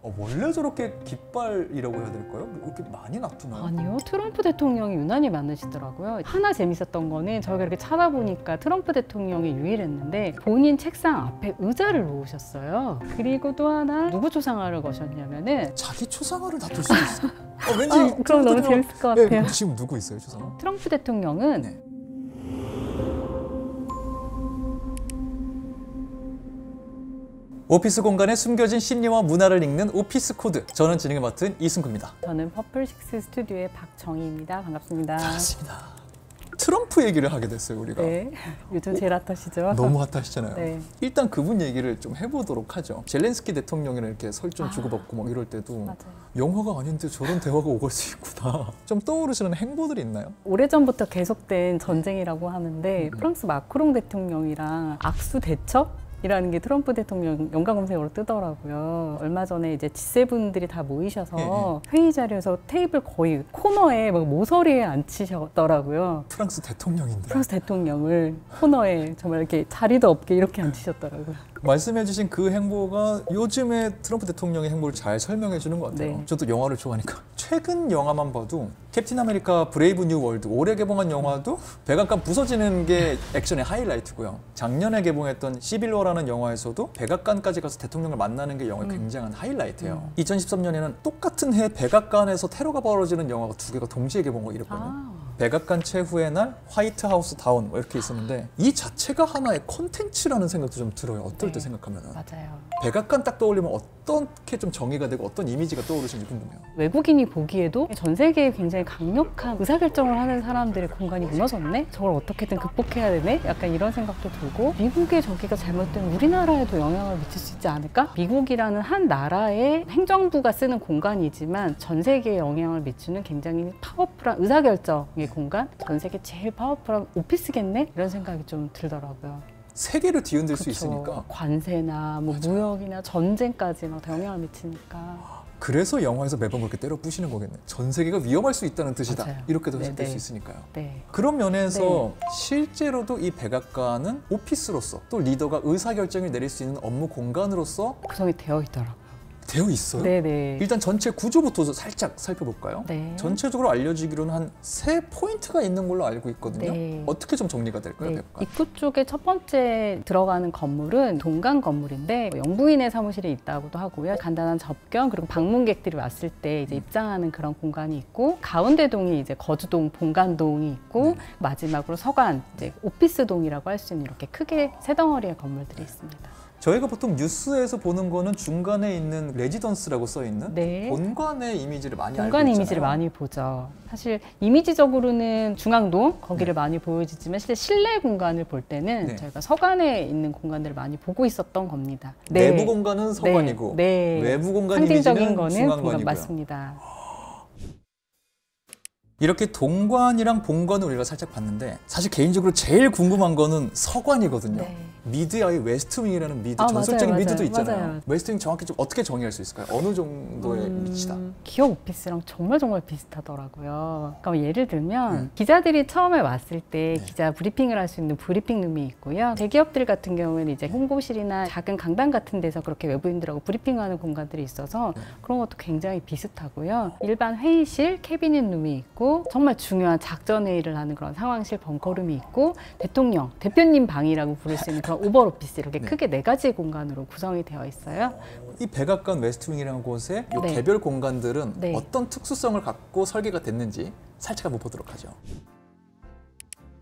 원래 저렇게 깃발이라고 해야 될까요? 이렇게 많이 놔두나요? 아니요, 트럼프 대통령이 유난히 많으시더라고요. 하나 재밌었던 거는 저희가 이렇게 찾아보니까 트럼프 대통령이 유일했는데 본인 책상 앞에 의자를 놓으셨어요. 그리고 또 하나 누구 초상화를 거셨냐면은 자기 초상화를 놔둘 수도 있어요. 왠지 그럼 너무 재밌을 것 같아요. 네, 지금 누구 있어요, 초상화? 트럼프 대통령은 네. 오피스 공간에 숨겨진 심리와 문화를 읽는 오피스 코드. 저는 진행을 맡은 이승구입니다. 저는 퍼플식스 스튜디오의 박정희입니다. 반갑습니다. 반갑습니다. 트럼프 얘기를 하게 됐어요, 우리가. 네, 요즘 제일 핫하시죠? 너무 핫하시잖아요. 네. 일단 그분 얘기를 좀 해보도록 하죠. 젤렌스키 대통령이랑 이렇게 설전 주고받고 막 이럴 때도 맞아요. 영화가 아닌데 저런 대화가 오갈 수 있구나. 좀 떠오르시는 행보들이 있나요? 오래전부터 계속된 전쟁이라고 하는데 프랑스 마크롱 대통령이랑 악수 대첩? 이라는 게 트럼프 대통령 연관 검색어로 뜨더라고요. 얼마 전에 이제 G7들이 다 모이셔서 회의 자리에서 테이블 거의 코너에 막 모서리에 앉히셨더라고요. 프랑스 대통령인데. 프랑스 대통령을 코너에 정말 이렇게 자리도 없게 이렇게 앉히셨더라고요. 말씀해주신 그 행보가 요즘의 트럼프 대통령의 행보를 잘 설명해 주는 것 같아요. 네. 저도 영화를 좋아하니까 최근 영화만 봐도 캡틴 아메리카 브레이브 뉴 월드 올해 개봉한 영화도 백악관 부서지는 게 액션의 하이라이트고요. 작년에 개봉했던 시빌워라는 영화에서도 백악관까지 가서 대통령을 만나는 게 영화의 굉장한 하이라이트예요. 2013년에는 똑같은 해 백악관에서 테러가 벌어지는 영화가 두 개가 동시에 개봉하고 이랬거든요. 백악관 최후의 날, 화이트하우스 다운 이렇게 있었는데 이 자체가 하나의 콘텐츠라는 생각도 좀 들어요. 어떨 때 생각하면. 맞아요. 백악관 딱 떠올리면 어떻게 좀 정의가 되고 어떤 이미지가 떠오르시는지 궁금해요. 외국인이 보기에도 전 세계에 굉장히 강력한 의사결정을 하는 사람들의 공간이 무너졌네? 저걸 어떻게든 극복해야 되네? 약간 이런 생각도 들고 미국의 저기가 잘못되면 우리나라에도 영향을 미칠 수 있지 않을까? 미국이라는 한 나라의 행정부가 쓰는 공간이지만 전 세계에 영향을 미치는 굉장히 파워풀한 의사결정의 공간? 전 세계 제일 파워풀한 오피스겠네? 이런 생각이 좀 들더라고요. 세계를 뒤흔들 수 그쵸. 있으니까. 관세나 뭐 무역이나 전쟁까지 막 다 영향을 미치니까. 그래서 영화에서 매번 그렇게 때려 부시는 거겠네. 전 세계가 위험할 수 있다는 뜻이다. 맞아요. 이렇게도 해석될 네네. 수 있으니까요. 네. 그런 면에서 실제로도 이 백악관은 오피스로서 또 리더가 의사결정을 내릴 수 있는 업무 공간으로서 구성이 되어 있더라고요. 되어 있어요. 네네. 일단 전체 구조부터 살짝 살펴볼까요? 네. 전체적으로 알려지기로는 한 3포인트가 있는 걸로 알고 있거든요. 네. 어떻게 좀 정리가 될까요? 네, 백악관? 입구 쪽에 첫 번째 들어가는 건물은 동간 건물인데 영부인의 사무실이 있다고도 하고요. 간단한 접견 그리고 방문객들이 왔을 때 이제 입장하는 그런 공간이 있고 가운데 동이 이제 거주동, 본관동이 있고 마지막으로 서관, 이제 오피스동이라고 할 수 있는 이렇게 크게 세 덩어리의 건물들이 있습니다. 저희가 보통 뉴스에서 보는 거는 중간에 있는 레지던스라고 써 있는 네. 본관의 이미지를 많이 알고 본관 있잖아요. 이미지를 많이 보죠. 사실 이미지적으로는 중앙동 거기를 많이 보여지지만 실제 실내 공간을 볼 때는 저희가 서관에 있는 공간들을 많이 보고 있었던 겁니다. 내부 공간은 서관이고 외부 공간 상징적인 이미지는 거는 중앙관이고요. 맞습니다. 이렇게 동관이랑 본관을 우리가 살짝 봤는데 사실 개인적으로 제일 궁금한 거는 서관이거든요. 네. 미드의 웨스트윙이라는 미드, 아, 전설적인 맞아요, 미드도 맞아요. 있잖아요. 맞아요. 웨스트윙 정확히 좀 어떻게 정의할 수 있을까요? 어느 정도의 위치다? 기업 오피스랑 정말 비슷하더라고요. 그러니까 예를 들면 기자들이 처음에 왔을 때 기자 브리핑을 할 수 있는 브리핑룸이 있고요. 대기업들 같은 경우에는 이제 홍보실이나 작은 강당 같은 데서 그렇게 외부인들하고 브리핑하는 공간들이 있어서 그런 것도 굉장히 비슷하고요. 일반 회의실, 캐비닛룸이 있고 정말 중요한 작전 회의를 하는 그런 상황실, 벙커룸이 있고 대통령, 대표님 방이라고 부를 수 있는 그런 오버 오피스 이렇게 크게 4가지 공간으로 구성이 되어 있어요. 이 백악관 웨스트윙이라는 곳의 이 네. 개별 공간들은 네. 어떤 특수성을 갖고 설계가 됐는지 살짝 한번 보도록 하죠.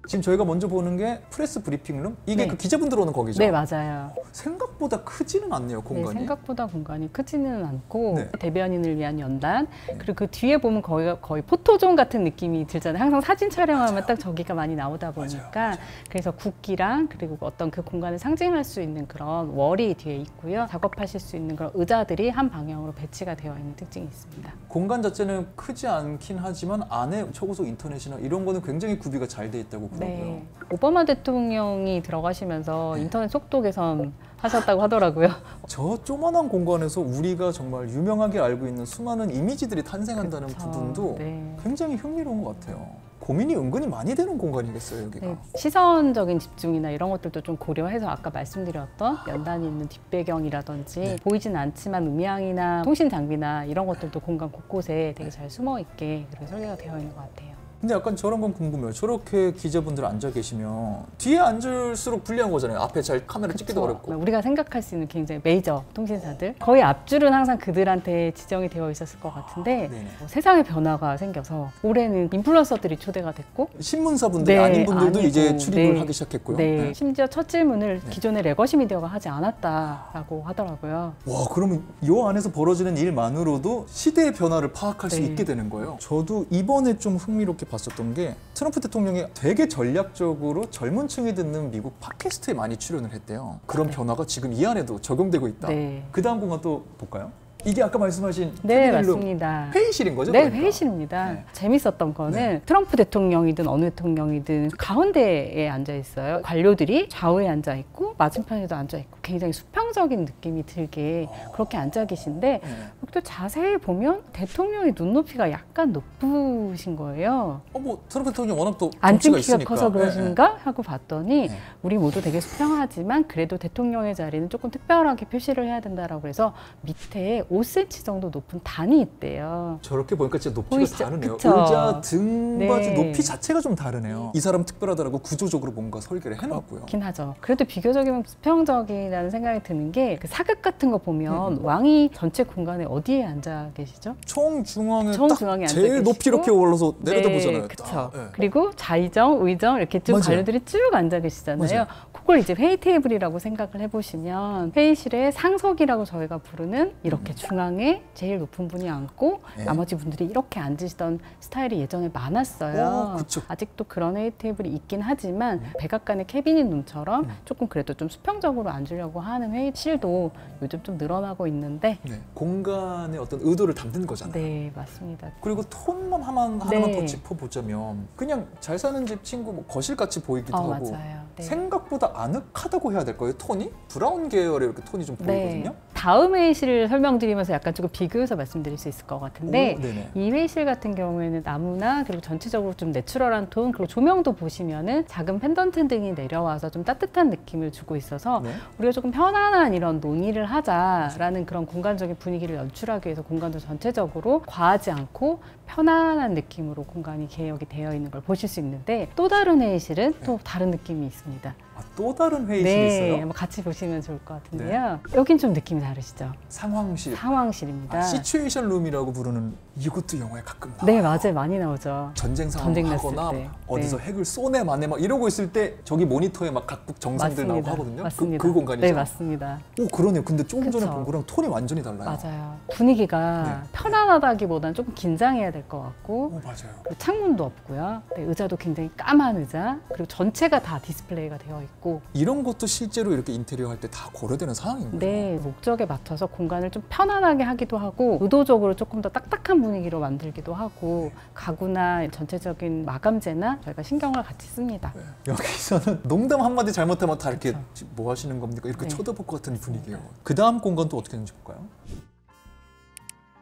지금 저희가 먼저 보는 게 프레스 브리핑룸? 이게 네. 그 기자분들 오는 거기죠? 네, 맞아요. 생각보다 크지는 않네요, 공간이. 네, 생각보다 공간이 크지는 않고 네. 대변인을 위한 연단 그리고 그 뒤에 보면 거의 포토존 같은 느낌이 들잖아요. 항상 사진 촬영하면 딱 저기가 많이 나오다 보니까 그래서 국기랑 그리고 어떤 그 공간을 상징할 수 있는 그런 월이 뒤에 있고요. 작업하실 수 있는 그런 의자들이 한 방향으로 배치가 되어 있는 특징이 있습니다. 공간 자체는 크지 않긴 하지만 안에 초고속 인터넷이나 이런 거는 굉장히 구비가 잘 돼 있다고 그러고요. 네. 오바마 대통령이 들어가시면서 인터넷 속도 개선 하셨다고 하더라고요. 저 조만한 공간에서 우리가 정말 유명하게 알고 있는 수많은 이미지들이 탄생한다는 그쵸. 부분도 네. 굉장히 흥미로운 것 같아요. 고민이 은근히 많이 되는 공간이겠어요, 여기가. 네, 시선적인 집중이나 이런 것들도 좀 고려해서 아까 말씀드렸던 연단이 있는 뒷배경이라든지 네. 보이진 않지만 음향이나 통신 장비나 이런 것들도 공간 곳곳에 되게 잘 숨어 있게 그렇게 설계가 되어 있는 것 같아요. 근데 약간 저런 건 궁금해요. 저렇게 기자분들 앉아 계시면 뒤에 앉을수록 불리한 거잖아요. 앞에 잘 카메라 찍기도 어렵고. 우리가 생각할 수 있는 굉장히 메이저 통신사들 거의 앞줄은 항상 그들한테 지정이 되어 있었을 것 같은데 네네. 세상의 변화가 생겨서 올해는 인플루언서들이 초대가 됐고 신문사분들이 네, 아닌 분들도 아니고, 이제 출입을 네. 하기 시작했고요. 네. 네. 심지어 첫 질문을 네. 기존의 레거시 미디어가 하지 않았다라고 하더라고요. 와, 그러면 이 안에서 벌어지는 일만으로도 시대의 변화를 파악할 수 네. 있게 되는 거예요. 저도 이번에 좀 흥미롭게 봤었던 게 트럼프 대통령이 되게 전략적으로 젊은 층이 듣는 미국 팟캐스트에 많이 출연을 했대요. 그런 네. 변화가 지금 이 안에도 적용되고 있다. 네. 그 다음 공간 또 볼까요? 이게 아까 말씀하신 네, 캐비닛 룸 맞습니다. 회의실인 거죠? 네, 그러니까? 회의실입니다. 네. 재밌었던 거는 네. 트럼프 대통령이든 어느 대통령이든 가운데에 앉아 있어요. 관료들이 좌우에 앉아 있고 맞은편에도 앉아 있고 굉장히 수평적인 느낌이 들게 그렇게 앉아 계신데 네. 또 자세히 보면 대통령의 눈높이가 약간 높으신 거예요. 뭐 트럼프 대통령 워낙 또 앉은 덩치가 키가 있으니까. 커서 그러신가 하고 봤더니 네. 우리 모두 되게 수평하지만 그래도 대통령의 자리는 조금 특별하게 표시를 해야 된다라고 해서 밑에 5cm 정도 높은 단이 있대요. 저렇게 보니까 진짜 높이가 보이시죠? 다르네요. 그쵸? 의자 등받이 네. 높이 자체가 좀 다르네요. 이 사람 특별하다라고 구조적으로 뭔가 설계를 해놨고요. 그렇긴 하죠. 그래도 비교적이면 수평적이라는 생각이 드는 게 그 사극 같은 거 보면 왕이 전체 공간에 어디에 앉아 계시죠? 총중앙에 총중앙에 앉아 제일 계시고. 높이 이렇게 올라서 내려다 네, 보잖아요. 그렇죠. 네. 그리고 좌의정, 의정 이렇게 쭉 맞아요. 관료들이 쭉 앉아 계시잖아요. 맞아요. 그걸 이제 회의 테이블이라고 생각을 해보시면 회의실에 상석이라고 저희가 부르는 이렇게 중앙에 제일 높은 분이 앉고 네. 나머지 분들이 이렇게 앉으시던 스타일이 예전에 많았어요. 오, 그쵸. 아직도 그런 회의 테이블이 있긴 하지만 백악관의 캐비닛 룸처럼 조금 그래도 좀 수평적으로 앉으려고 하는 회의실도 요즘 좀 늘어나고 있는데 네. 공간의 어떤 의도를 담는 거잖아요. 네, 맞습니다. 그리고 톤만 하나만 네. 더 짚어보자면 그냥 잘 사는 집 친구 뭐 거실같이 보이기도 하고 맞아요. 네. 생각보다 아늑하다고 해야 될까요? 톤이? 브라운 계열의 이렇게 톤이 좀 보이거든요. 네. 다음 회의실을 설명드리면서 약간 조금 비교해서 말씀드릴 수 있을 것 같은데 오, 네네. 이 회의실 같은 경우에는 나무나 그리고 전체적으로 좀 내추럴한 톤 그리고 조명도 보시면은 작은 펜던트 등이 내려와서 좀 따뜻한 느낌을 주고 있어서 네. 우리가 조금 편안한 이런 논의를 하자라는 그런 공간적인 분위기를 연출하기 위해서 공간도 전체적으로 과하지 않고 편안한 느낌으로 공간이 개혁이 되어 있는 걸 보실 수 있는데 또 다른 회의실은 또 다른 느낌이 있습니다. 또 다른 회의실이 네, 있어요? 한번 같이 보시면 좋을 것 같은데요. 여긴 좀 느낌이 다르시죠? 상황실. 상황실입니다. 시츄에이션 룸이라고 부르는 이것도 영화에 가끔 나와요. 네, 맞아요. 많이 나오죠. 전쟁 전쟁 상황 났을 하거나 때. 어디서 네. 핵을 쏘네 마네 막 이러고 있을 때 저기 모니터에 막 각국 정상들 나오고 하거든요. 맞습니다. 그 공간이죠. 네, 맞습니다. 오, 그러네요. 근데 조금 전에 그쵸. 본 거랑 톤이 완전히 달라요. 맞아요. 분위기가 네. 편안하다기보다는 조금 긴장해야 될 것 같고 오, 맞아요. 그리고 창문도 없고요. 네, 의자도 굉장히 까만 의자 그리고 전체가 다 디스플레이가 되어 있고 이런 것도 실제로 이렇게 인테리어 할 때 다 고려되는 상황인가요? 네, 목적에 맞춰서 공간을 좀 편안하게 하기도 하고 의도적으로 조금 더 딱딱한 분위기로 만들기도 하고 가구나 전체적인 마감재나 저희가 신경을 같이 씁니다. 네. 여기서는 농담 한마디 잘못하면 다 이렇게 그쵸. 지금 뭐 하시는 겁니까? 이렇게 네. 쳐다볼 것 같은 분위기예요. 그 다음 공간 또 어떻게 되는지 볼까요?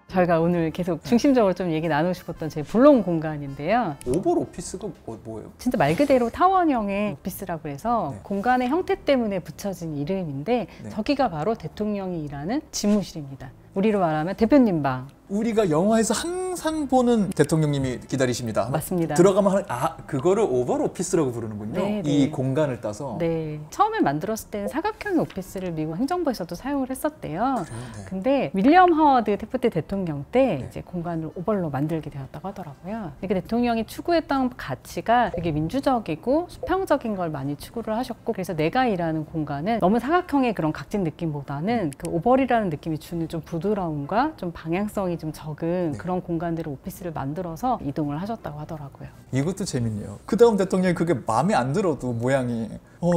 저희가 오늘 계속 중심적으로 좀 얘기 나누고 싶었던 제 블록 공간인데요. 오벌 오피스가 뭐예요? 진짜 말 그대로 타원형의 오피스라고 해서 네. 공간의 형태 때문에 붙여진 이름인데 네. 저기가 바로 대통령이 일하는 집무실입니다. 우리로 말하면 대표님 방. 우리가 영화에서 항상 보는 대통령님이 기다리십니다. 맞습니다. 들어가면 그거를 오벌 오피스라고 부르는군요. 네, 이 네. 공간을 따서. 네, 처음에 만들었을 때는 사각형의 오피스를 미국 행정부에서도 사용을 했었대요. 네. 근데 윌리엄 하워드 테프트 대통령 때 네. 이제 공간을 오벌로 만들게 되었다고 하더라고요. 그러니까 대통령이 추구했던 가치가 되게 민주적이고 수평적인 걸 많이 추구를 하셨고 그래서 내가 일하는 공간은 너무 사각형의 그런 각진 느낌보다는 그 오벌이라는 느낌이 주는 좀 부드러움과 좀 방향성이 좀 적은 네. 그런 공간들을 오피스를 만들어서 이동을 하셨다고 하더라고요. 이것도 재밌네요. 그 다음 대통령이 그게 마음에 안 들어도 모양이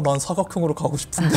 난 사각형으로 가고 싶은데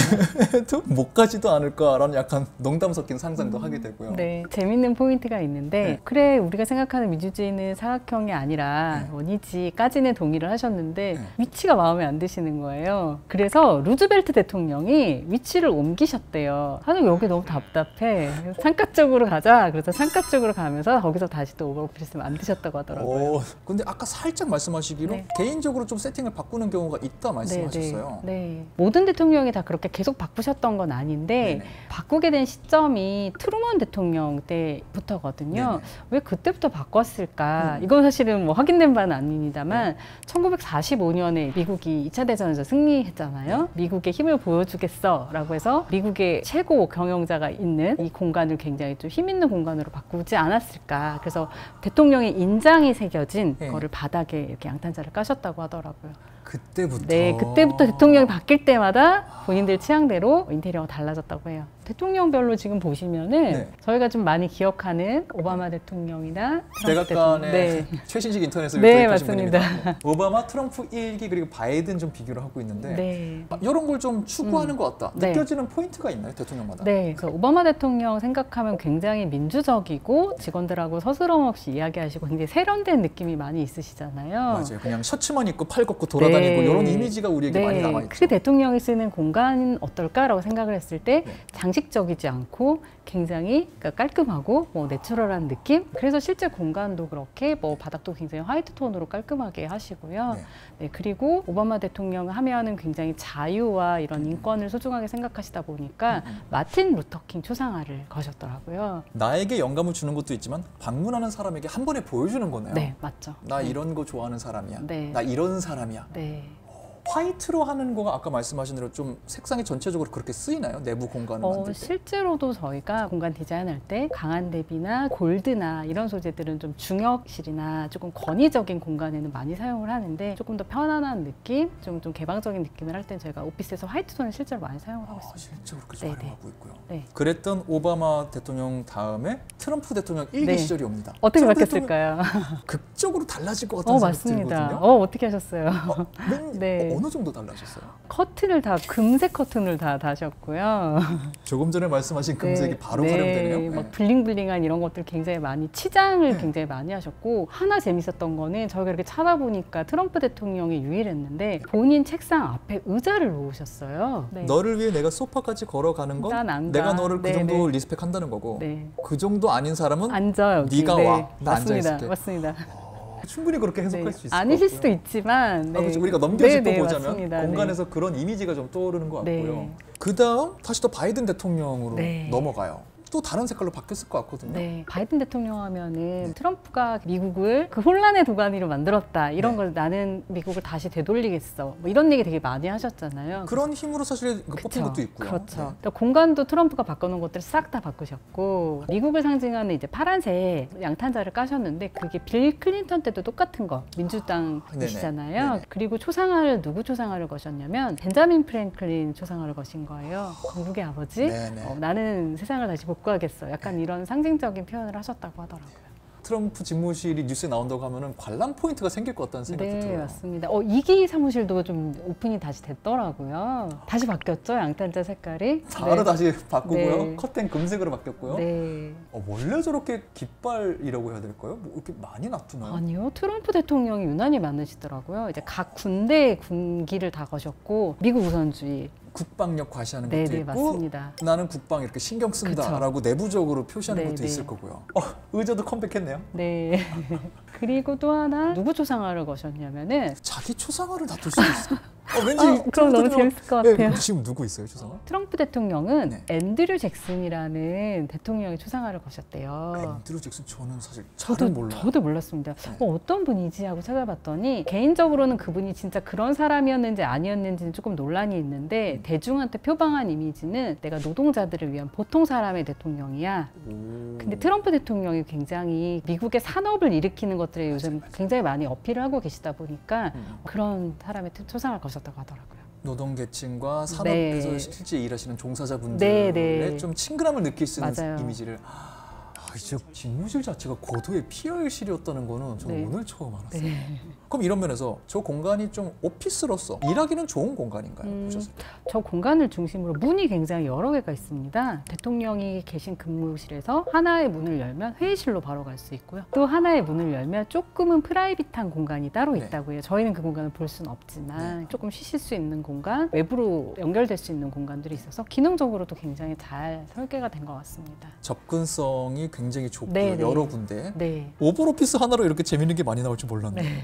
해도 못 가지도 않을까라는 약간 농담 섞인 상상도 하게 되고요. 네, 재밌는 포인트가 있는데 네. 그래 우리가 생각하는 민주주의는 사각형이 아니라 네. 원이지까지는 동의를 하셨는데 네. 위치가 마음에 안 드시는 거예요. 그래서 루즈벨트 대통령이 위치를 옮기셨대요. 하도 여기 너무 답답해. 창가 쪽으로 가자. 그래서 창가 쪽으로 가면서 거기서 다시 또 오버오피스 만드셨다고 하더라고요. 근데 아까 살짝 말씀하시기로 네. 개인적으로 좀 세팅을 바꾸는 경우가 있다 말씀하셨어요. 네. 모든 대통령이 다 그렇게 계속 바꾸셨던 건 아닌데 네네. 바꾸게 된 시점이 트루먼 대통령 때부터거든요. 네네. 왜 그때부터 바꿨을까? 이건 사실은 뭐 확인된 바는 아닙니다만 1945년에 미국이 2차 대전에서 승리했잖아요. 미국의 힘을 보여주겠어 라고 해서 미국의 최고 경영자가 있는 이 공간을 굉장히 좀 힘 있는 공간으로 바꾸지 않았을까. 그래서 대통령의 인장이 새겨진 네. 거를 바닥에 이렇게 양탄자를 까셨다고 하더라고요. 그때부터. 네, 그때부터 대통령이 바뀔 때마다 본인들 취향대로 인테리어가 달라졌다고 해요. 대통령별로 지금 보시면은 네. 저희가 좀 많이 기억하는 오바마 대통령이나 트럼프 백악관의 네. 최신식 인터넷을 네, 도입하신 맞습니다. 분입니다. 오바마, 트럼프 1기 그리고 바이든 좀 비교를 하고 있는데 네. 이런 걸 좀 추구하는 것 같다. 네. 느껴지는 포인트가 있나요? 대통령마다? 네, 그래서 오바마 대통령 생각하면 굉장히 민주적이고 직원들하고 서스럼 없이 이야기하시고 굉장히 세련된 느낌이 많이 있으시잖아요. 맞아요. 그냥 셔츠만 입고 팔 걷고 돌아다니고 이런 이미지가 우리에게 많이 남아있죠. 그 대통령이 쓰는 공간은 어떨까라고 생각을 했을 때 네. 장식적이지 않고 굉장히 깔끔하고 뭐 내추럴한 느낌. 그래서 실제 공간도 그렇게 뭐 바닥도 굉장히 화이트 톤으로 깔끔하게 하시고요. 네. 네, 그리고 오바마 대통령 하면은 굉장히 자유와 이런 인권을 소중하게 생각하시다 보니까 마틴 루터킹 초상화를 거셨더라고요. 나에게 영감을 주는 것도 있지만 방문하는 사람에게 한 번에 보여주는 거네요. 네, 맞죠. 나 이런 거 좋아하는 사람이야. 네. 나 이런 사람이야. 네. 화이트로 하는 거가 아까 말씀하신 대로 좀 색상이 전체적으로 그렇게 쓰이나요? 내부 공간을 만들 때? 실제로도 저희가 공간 디자인할 때 강한 대비나 골드나 이런 소재들은 좀 중역실이나 조금 권위적인 공간에는 많이 사용을 하는데 조금 더 편안한 느낌, 좀 개방적인 느낌을 할 땐 저희가 오피스에서 화이트 톤을 실제로 많이 사용을 하고 있습니다. 실제로 그렇게 네네. 활용하고 있고요. 네. 그랬던 오바마 대통령 다음에 트럼프 대통령 1기 네. 시절이 옵니다. 어떻게 트럼프 바뀌었을까요? 대통령 극적으로 달라질 것 같은 생각이 맞습니다. 들거든요. 어떻게 하셨어요? 네. 네. 어느 정도 달라졌어요? 커튼을 다 금색 커튼을 다 다셨고요. 조금 전에 말씀하신 금색이 바로 활용되네요. 막 블링블링한 이런 것들 굉장히 많이 치장을 굉장히 많이 하셨고 하나 재밌었던 거는 저희가 이렇게 찾아보니까 트럼프 대통령이 유일했는데 본인 책상 앞에 의자를 놓으셨어요. 네. 너를 위해 내가 소파까지 걸어가는 건 난 안 가. 내가 너를 그 네, 정도 네. 리스펙한다는 거고 네. 그 정도 아닌 사람은 앉아요. 여기. 네가 네. 와. 나 맞습니다. 앉아있을게. 맞습니다. 충분히 그렇게 해석할 네. 수 있을 것 아니실 같고요. 수도 있지만 네. 그렇죠. 우리가 넘겨짚고 네, 네, 보자면 맞습니다. 공간에서 그런 이미지가 좀 떠오르는 것 같고요. 네. 그 다음 다시 또 바이든 대통령으로 네. 넘어가요. 또 다른 색깔로 바뀌었을 것 같거든요. 네, 바이든 대통령 하면은 트럼프가 미국을 그 혼란의 도가니로 만들었다. 이런 네. 걸 나는 미국을 다시 되돌리겠어. 뭐 이런 얘기 되게 많이 하셨잖아요. 그런 힘으로 사실 그 뽑힌 것도 있고요. 그렇죠. 네. 그러니까 공간도 트럼프가 바꿔놓은 것들을 싹 다 바꾸셨고 미국을 상징하는 이제 파란색 양탄자를 까셨는데 그게 빌 클린턴 때도 똑같은 거 민주당이시잖아요. 네네. 그리고 초상화를 누구 초상화를 거셨냐면 벤자민 프랭클린 초상화를 거신 거예요. 건국의 아버지. 네네. 나는 세상을 다시 복구하겠어. 약간 이런 상징적인 표현을 하셨다고 하더라고요. 트럼프 집무실이 뉴스에 나온다고 하면은 관람 포인트가 생길 것 같다는 생각이 네, 들어요. 맞습니다. 이기 사무실도 좀 오픈이 다시 됐더라고요. 다시 바뀌었죠, 양탄자 색깔이. 바로 네. 다시 바꾸고요. 네. 커튼 금색으로 바뀌었고요. 네. 원래 저렇게 깃발이라고 해야 될까요? 뭐 이렇게 많이 놔두나요? 아니요, 트럼프 대통령이 유난히 많으시더라고요. 이제 각 군대의 군기를 다 거셨고 미국 우선주의. 국방력 과시하는 네, 것도 네, 있고 맞습니다. 나는 국방 이렇게 신경 쓴다라고 내부적으로 표시하는 네, 것도 네. 있을 거고요. 의자도 컴백했네요. 네. 그리고 또 하나 누구 초상화를 거셨냐면은 자기 초상화를 놔둘 수도 있어. 왠지 그럼 너무 트럼프 재밌을 것 대통령- 같아요. 네, 지금 누구 있어요 초상화? 트럼프 대통령은 네. 앤드류 잭슨이라는 대통령의 초상화를 거셨대요. 앤드류 잭슨 저는 사실 잘은 몰라요. 저도 몰랐습니다. 네. 어떤 분이지 하고 찾아봤더니 개인적으로는 그분이 진짜 그런 사람이었는지 아니었는지는 조금 논란이 있는데 대중한테 표방한 이미지는 내가 노동자들을 위한 보통 사람의 대통령이야. 근데 트럼프 대통령이 굉장히 미국의 산업을 일으키는 것들에 요즘 굉장히 많이 어필을 하고 계시다 보니까 그런 사람의 초상을 거셨다고 하더라고요. 노동계층과 산업에서 네. 실제 일하시는 종사자분들의 네, 네. 좀 친근함을 느낄 수 있는 맞아요. 이미지를 이제 집무실 자체가 고도의 PR실이었다는 거는 저는 네. 오늘 처음 알았어요. 네. 그럼 이런 면에서 저 공간이 좀 오피스로서 일하기는 좋은 공간인가요? 보셨을 때? 저 공간을 중심으로 문이 굉장히 여러 개가 있습니다. 대통령이 계신 근무실에서 하나의 문을 열면 회의실로 바로 갈 수 있고요. 또 하나의 문을 열면 조금은 프라이빗한 공간이 따로 네. 있다고 해요. 저희는 그 공간을 볼 수는 없지만 조금 쉬실 수 있는 공간, 외부로 연결될 수 있는 공간들이 있어서 기능적으로도 굉장히 잘 설계가 된 것 같습니다. 접근성이 굉장히 좁고 네, 네. 여러 군데. 네. 오벌 오피스 하나로 이렇게 재밌는 게 많이 나올 줄 몰랐네요. 네.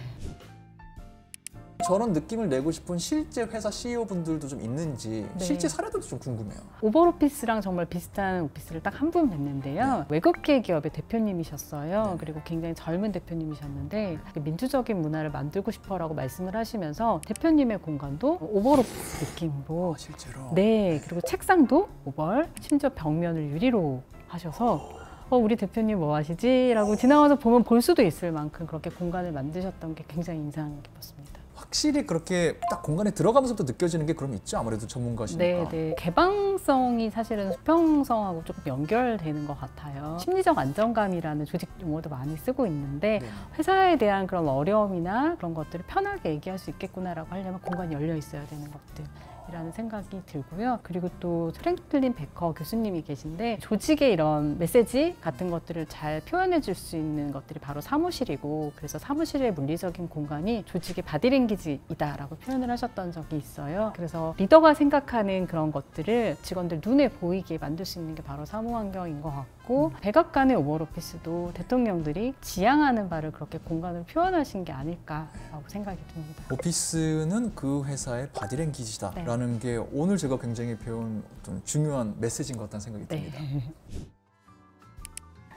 저런 느낌을 내고 싶은 실제 회사 CEO 분들도 좀 있는지 네. 실제 사례들도 좀 궁금해요. 오벌 오피스랑 정말 비슷한 오피스를 딱 한 분 뵀는데요. 외국계 기업의 대표님이셨어요. 네. 그리고 굉장히 젊은 대표님이셨는데 민주적인 문화를 만들고 싶어라고 말씀을 하시면서 대표님의 공간도 오벌 오피스 느낌으로 실제로. 네, 그리고 책상도 오벌, 심지어 벽면을 유리로 하셔서 우리 대표님 뭐 하시지? 라고 지나가서 보면 볼 수도 있을 만큼 그렇게 공간을 만드셨던 게 굉장히 인상 깊었습니다. 확실히 그렇게 딱 공간에 들어가면서부터 느껴지는 게 그럼 있죠? 아무래도 전문가시니까. 네. 개방성이 사실은 수평성하고 조금 연결되는 것 같아요. 심리적 안정감이라는 조직 용어도 많이 쓰고 있는데 네. 회사에 대한 그런 어려움이나 그런 것들을 편하게 얘기할 수 있겠구나라고 하려면 공간이 열려 있어야 되는 것들. 이라는 생각이 들고요. 그리고 또 프랭클린 베커 교수님이 계신데 조직의 이런 메시지 같은 것들을 잘 표현해 줄 수 있는 것들이 바로 사무실이고 그래서 사무실의 물리적인 공간이 조직의 바디랭귀지이다라고 표현을 하셨던 적이 있어요. 그래서 리더가 생각하는 그런 것들을 직원들 눈에 보이게 만들 수 있는 게 바로 사무 환경인 것 같고 백악관의 오벌 오피스도 대통령들이 지향하는 바를 그렇게 공간을 표현하신 게 아닐까라고 생각이 듭니다. 오피스는 그 회사의 바디랭귀지다 네. 라는 게 오늘 제가 굉장히 배운 어떤 중요한 메시지인 것 같다는 생각이 네. 듭니다.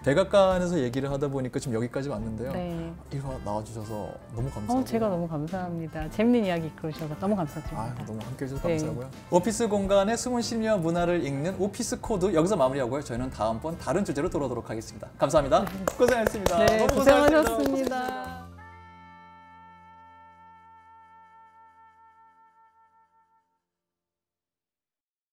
백악관에서 얘기를 하다 보니까 지금 여기까지 왔는데요. 네. 1화 나와주셔서 너무 감사하고요. 제가 너무 감사합니다. 재밌는 이야기 이끌어주셔서 너무 감사드립니다. 너무 함께해 주셔서 네. 감사하고요. 오피스 공간의 숨은 심리와 문화를 읽는 오피스 코드 여기서 마무리하고요. 저희는 다음번 다른 주제로 돌아오도록 하겠습니다. 감사합니다. 고생하셨습니다. 네, 너무 고생하셨습니다.